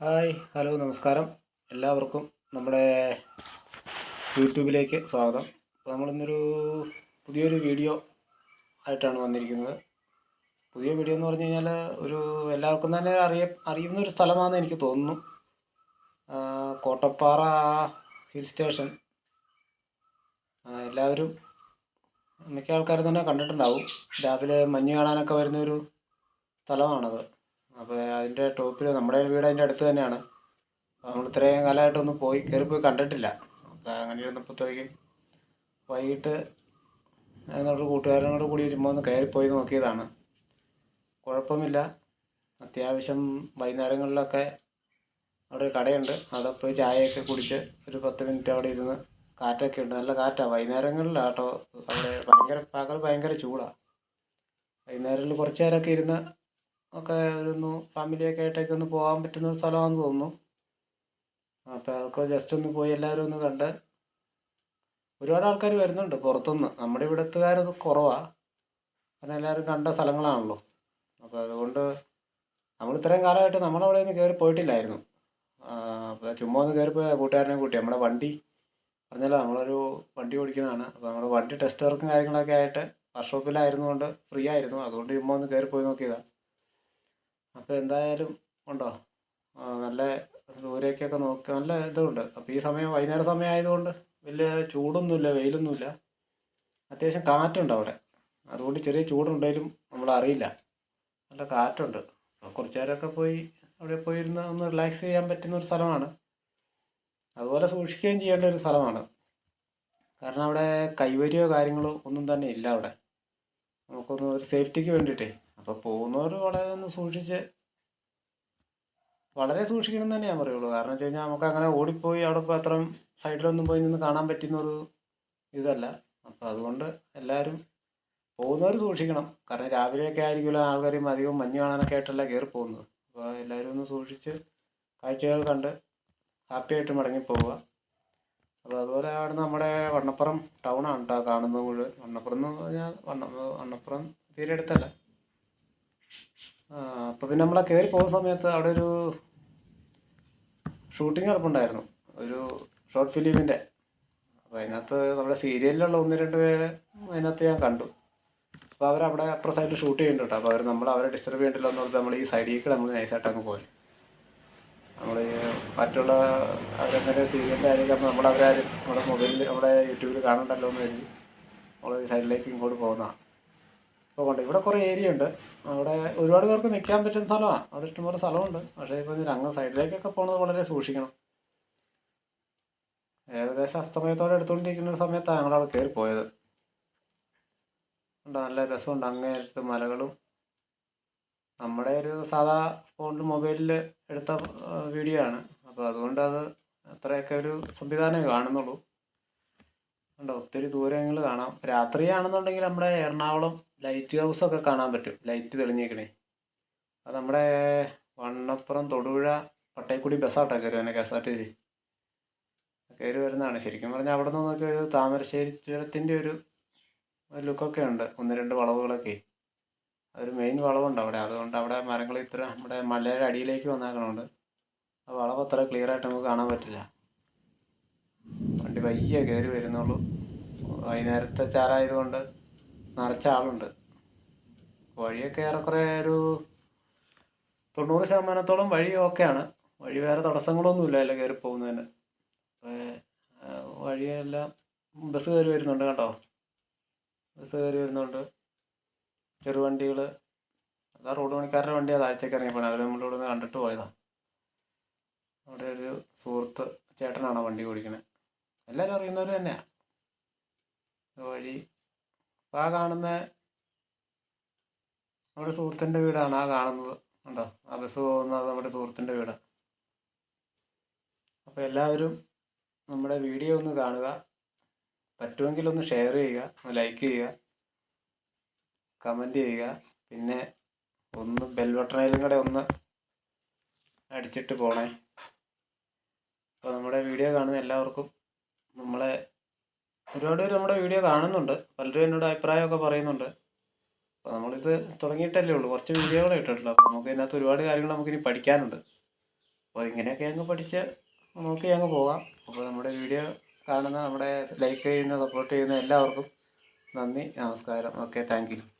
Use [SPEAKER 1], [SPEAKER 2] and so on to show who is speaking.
[SPEAKER 1] Hi hello നമസ്കാരം. എല്ലാവർക്കും നമ്മുടെ യൂട്യൂബിലേക്ക് സ്വാഗതം. അപ്പോൾ നമ്മളിന്നൊരു പുതിയൊരു വീഡിയോ ആയിട്ടാണ് വന്നിരിക്കുന്നത്. പുതിയ വീഡിയോ എന്ന് പറഞ്ഞു കഴിഞ്ഞാൽ എല്ലാവർക്കും തന്നെ അറിയുന്ന ഒരു സ്ഥലമാണെന്ന് എനിക്ക് തോന്നുന്നു. കോട്ടപ്പാറ ഹിൽ സ്റ്റേഷൻ എല്ലാവരും മിക്ക ആൾക്കാരും തന്നെ കണ്ടിട്ടുണ്ടാവും. രാവിലെ മഞ്ഞ് കാണാനൊക്കെ വരുന്നൊരു സ്ഥലമാണത്. അപ്പോൾ അതിൻ്റെ ടോപ്പിൽ നമ്മുടെ വീട് അതിൻ്റെ അടുത്ത് തന്നെയാണ്. നമ്മൾ ഇത്രയും കാലമായിട്ടൊന്നും കയറിപ്പോയി കണ്ടിട്ടില്ല. അപ്പോൾ അങ്ങനെ ഇരുന്നപ്പോഴത്തേക്കും വൈകിട്ട് ഞങ്ങളുടെ കൂട്ടുകാരനോട് കൂടി ചുമ്മാ ഒന്ന് കയറിപ്പോയി നോക്കിയതാണ്. കുഴപ്പമില്ല. അത്യാവശ്യം വൈകുന്നേരങ്ങളിലൊക്കെ അവിടെ ഒരു കടയുണ്ട്. അവിടെ പോയി ചായയൊക്കെ കുടിച്ച് ഒരു 10 മിനിറ്റ് അവിടെ ഇരുന്ന് കാറ്റൊക്കെ ഉണ്ട്. നല്ല കാറ്റാണ് വൈകുന്നേരങ്ങളിലാണ് കേട്ടോ. അവിടെ ഭയങ്കര ചൂടാണ്. വൈകുന്നേരങ്ങളിൽ കുറച്ച് നേരമൊക്കെ ഇരുന്ന് ഒക്കെ ഫാമിലിയൊക്കെ ആയിട്ടൊക്കെ ഒന്ന് പോകാൻ പറ്റുന്ന ഒരു സ്ഥലമാണെന്ന് തോന്നുന്നു. അപ്പോൾ അതൊക്കെ ജസ്റ്റ് ഒന്ന് പോയി എല്ലാവരും ഒന്ന് കണ്ട്. ഒരുപാട് ആൾക്കാർ വരുന്നുണ്ട് പുറത്തുനിന്ന്. നമ്മുടെ ഇവിടുത്തുകാരത് കുറവാണ്, കാരണം എല്ലാവരും കണ്ട സ്ഥലങ്ങളാണല്ലോ. അപ്പോൾ അതുകൊണ്ട് നമ്മൾ ഇത്രയും കാലമായിട്ട് നമ്മളവിടെ ഒന്ന് കയറി പോയിട്ടില്ലായിരുന്നു. അപ്പോൾ ചുമ്മാ ഒന്ന് കയറിപ്പോയി കൂട്ടുകാരനെ കൂട്ടി. നമ്മുടെ വണ്ടി പറഞ്ഞല്ലോ, നമ്മളൊരു വണ്ടി ഓടിക്കുന്നതാണ്. അപ്പോൾ നമ്മുടെ വണ്ടി ടെസ്റ്റ് വർക്കും കാര്യങ്ങളൊക്കെ ആയിട്ട് വർക്ക്ഷോപ്പിലായിരുന്നുകൊണ്ട് ഫ്രീ ആയിരുന്നു. അതുകൊണ്ട് ചുമ്മാ ഒന്ന് കയറിപ്പോയി നോക്കിയതാണ്. അപ്പോൾ എന്തായാലും ഉണ്ടോ, നല്ല ദൂരേക്കൊക്കെ നോക്കി നല്ല ഇതുണ്ട്. അപ്പോൾ ഈ വൈകുന്നേര സമയം ആയതുകൊണ്ട് വലിയ ചൂടൊന്നുമില്ല, വെയിലൊന്നുമില്ല. അത്യാവശ്യം കാറ്റുണ്ട് അവിടെ. അതുകൊണ്ട് ചെറിയ ചൂടുണ്ടെങ്കിലും നമ്മളറിയില്ല. നല്ല കാറ്റുണ്ട്. കുറച്ച് നേരമൊക്കെ അവിടെ പോയിരുന്ന് ഒന്ന് റിലാക്സ് ചെയ്യാൻ പറ്റുന്ന ഒരു സ്ഥലമാണ്. അതുപോലെ സൂക്ഷിക്കുകയും ചെയ്യേണ്ട ഒരു സ്ഥലമാണ്. കാരണം അവിടെ കൈവരിയോ കാര്യങ്ങളോ ഒന്നും തന്നെ ഇല്ല അവിടെ. നമുക്കൊന്ന് ഒരു സേഫ്റ്റിക്ക് വേണ്ടിയിട്ടേ. അപ്പോൾ പോകുന്നവർ വളരെ സൂക്ഷിക്കണം തന്നെ ഞാൻ പറയുള്ളൂ. കാരണം വെച്ച് കഴിഞ്ഞാൽ നമുക്ക് അങ്ങനെ ഓടിപ്പോയി അവിടെ ഇപ്പോൾ അത്രയും സൈഡിലൊന്നും പോയി നിന്ന് കാണാൻ പറ്റുന്നൊരു ഇതല്ല. അപ്പോൾ അതുകൊണ്ട് എല്ലാവരും പോകുന്നവർ സൂക്ഷിക്കണം. കാരണം രാവിലെയൊക്കെ ആയിരിക്കുമല്ലോ ആൾക്കാർ അധികം മഞ്ഞ് കാണാനൊക്കെ ആയിട്ടല്ല കയറി പോകുന്നത്. അപ്പോൾ എല്ലാവരും ഒന്ന് സൂക്ഷിച്ച് കാഴ്ചകൾ കണ്ട് ഹാപ്പിയായിട്ട് മടങ്ങിപ്പോവുക. അപ്പോൾ അതുപോലെ ആണ് നമ്മുടെ വണ്ണപ്പുറം ടൗണാണ് കേട്ടോ കാണുന്നത് മുഴുവൻ. വണ്ണപ്പുറം എന്ന് പറഞ്ഞാൽ വണ്ണപ്പുറം തീരെ അടുത്തല്ല. അപ്പോൾ പിന്നെ നമ്മളെ കയറി പോകുന്ന സമയത്ത് അവിടെ ഒരു ഷൂട്ടിംഗ് നടപ്പുണ്ടായിരുന്നു, ഒരു ഷോർട്ട് ഫിലിമിൻ്റെ. അപ്പോൾ അതിനകത്ത് നമ്മുടെ സീരിയലിലുള്ള 1-2 പേര് അതിനകത്ത് ഞാൻ കണ്ടു. അപ്പോൾ അവരവിടെ അപ്പുറം സൈഡിൽ ഷൂട്ട് ചെയ്യുന്നുണ്ട് കേട്ടോ. അപ്പോൾ അവരെ ഡിസ്റ്റർബ് ചെയ്യണ്ടല്ലോ എന്ന് പറഞ്ഞാൽ നമ്മൾ ഈ സൈഡിലേക്ക് നമ്മൾ നൈസായിട്ട് അങ്ങ് പോയി. നമ്മൾ മറ്റുള്ള അവരെന്തെങ്കിലും സീരിയലിൻ്റെ ആയിരിക്കും. അപ്പോൾ നമ്മളവരാരും നമ്മുടെ മൊബൈലിൽ നമ്മുടെ യൂട്യൂബിൽ കാണണ്ടല്ലോ എന്ന് കരുതി നമ്മൾ ഈ സൈഡിലേക്ക് ഇങ്ങോട്ട് പോകുന്നതാണ്. അപ്പോൾ കൊണ്ട് ഇവിടെ കുറേ ഏരിയ ഉണ്ട്. അവിടെ ഒരുപാട് പേർക്ക് നിൽക്കാൻ പറ്റുന്ന സ്ഥലമാണ്. അവിടെ ഇഷ്ടംപോലെ സ്ഥലമുണ്ട്. പക്ഷേ ഇപ്പോൾ അങ്ങ് സൈഡിലേക്കൊക്കെ പോകുന്നത് വളരെ സൂക്ഷിക്കണം. ഏകദേശം അസ്തമയത്തോടെ എടുത്തുകൊണ്ടിരിക്കുന്ന ഒരു സമയത്താണ് ഞങ്ങളവിടെ കയറി പോയത്. ഉണ്ട്, നല്ല രസമുണ്ട്. അങ്ങേയറ്റത്ത് മലകളും. നമ്മുടെ ഒരു സാധാ ഫോണിൽ മൊബൈലിൽ എടുത്ത വീഡിയോ ആണ്. അപ്പോൾ അതുകൊണ്ട് അത്രയൊക്കെ ഒരു സംവിധാനമേ കാണുന്നുള്ളൂ. ഉണ്ടോ, ഒത്തിരി ദൂരങ്ങൾ കാണാം. രാത്രിയാണെന്നുണ്ടെങ്കിൽ നമ്മുടെ എറണാകുളം ലൈറ്റ് ഹൗസൊക്കെ കാണാൻ പറ്റും. ലൈറ്റ് തെളിഞ്ഞേക്കണേ. അത് നമ്മുടെ വണ്ണപ്പുറം തൊടുപുഴ പട്ടയക്കുടി ബസ്സാട്ടോ കയറി വരുന്നത്. KSRTC കയറി വരുന്നതാണ്. ശരിക്കും പറഞ്ഞാൽ അവിടെ നിന്നൊക്കെ ഒരു താമരശ്ശേരി ചുരത്തിൻ്റെ ഒരു ലുക്കൊക്കെ ഉണ്ട്. 1-2 വളവുകളൊക്കെ. അതൊരു മെയിൻ വളവുണ്ട് അവിടെ. അതുകൊണ്ട് അവിടെ മരങ്ങൾ നമ്മുടെ മലയുടെ അടിയിലേക്ക് വന്നേക്കണുണ്ട്. ആ വളവ് അത്ര ക്ലിയർ ആയിട്ട് നമുക്ക് കാണാൻ പറ്റില്ല. വണ്ടി പയ്യെ കയറി വരുന്നുള്ളൂ. വൈകുന്നേരത്തെ ചാലായതുകൊണ്ട് നിറച്ച ആളുണ്ട്. വഴിയൊക്കെ ഏറെക്കുറെ ഒരു 90% വഴി ഓക്കെയാണ്. വഴി വേറെ തടസ്സങ്ങളൊന്നുമില്ല അതിൽ കയറി പോകുന്നതിന്. വഴിയെല്ലാം ബസ് കയറി വരുന്നുണ്ട് കേട്ടോ. ബസ് കയറി വരുന്നുണ്ട്. ചെറുവണ്ടികൾ. അതാ റോഡ് പണിക്കാരുടെ വണ്ടി. താഴ്ചയ്ക്ക് ഇറങ്ങിയപ്പോൾ അവർ നമ്മളിവിടെ നിന്ന് കണ്ടിട്ട് പോയതാണ്. അവിടെ ഒരു സുഹൃത്ത് ചേട്ടനാണ് വണ്ടി ഓടിക്കണത്. എല്ലാവരും അറിയുന്നവർ തന്നെയാണ്. വഴി ആ കാണുന്ന നമ്മുടെ സുഹൃത്തിൻ്റെ വീടാണ്. ആ കാണുന്നത് ഉണ്ടോ, ആ ബസ് പോകുന്നത് നമ്മുടെ സുഹൃത്തിൻ്റെ വീടാണ്. അപ്പോൾ എല്ലാവരും നമ്മുടെ വീഡിയോ ഒന്ന് കാണുക. പറ്റുമെങ്കിൽ ഒന്ന് ഷെയർ ചെയ്യുക, ഒന്ന് ലൈക്ക് ചെയ്യുക, കമൻറ്റ് ചെയ്യുക. പിന്നെ ഒന്ന് ബെൽ ബട്ടണിലും കൂടെ ഒന്ന് അടിച്ചിട്ട് പോണേ. അപ്പോൾ നമ്മുടെ വീഡിയോ കാണുന്ന എല്ലാവർക്കും ഒരുപാട് പേര് നമ്മുടെ വീഡിയോ കാണുന്നുണ്ട്. പലരും എന്നോട് അഭിപ്രായമൊക്കെ പറയുന്നുണ്ട്. അപ്പോൾ നമ്മളിത് തുടങ്ങിയിട്ടല്ലേ ഉള്ളൂ. കുറച്ച് വീഡിയോകളെ ഇട്ടിട്ടുള്ളൂ. അപ്പോൾ നമുക്ക് ഇതിനകത്ത് ഒരുപാട് കാര്യങ്ങൾ നമുക്കിനി പഠിക്കാനുണ്ട്. അപ്പോൾ ഇങ്ങനെയൊക്കെ അങ്ങ് പഠിച്ച് നോക്കി അങ്ങ് പോകാം. അപ്പോൾ നമ്മുടെ വീഡിയോ കാണുന്ന, നമ്മുടെ ലൈക്ക് ചെയ്യുന്ന, സപ്പോർട്ട് ചെയ്യുന്ന എല്ലാവർക്കും നന്ദി, നമസ്കാരം. Okay, thank you.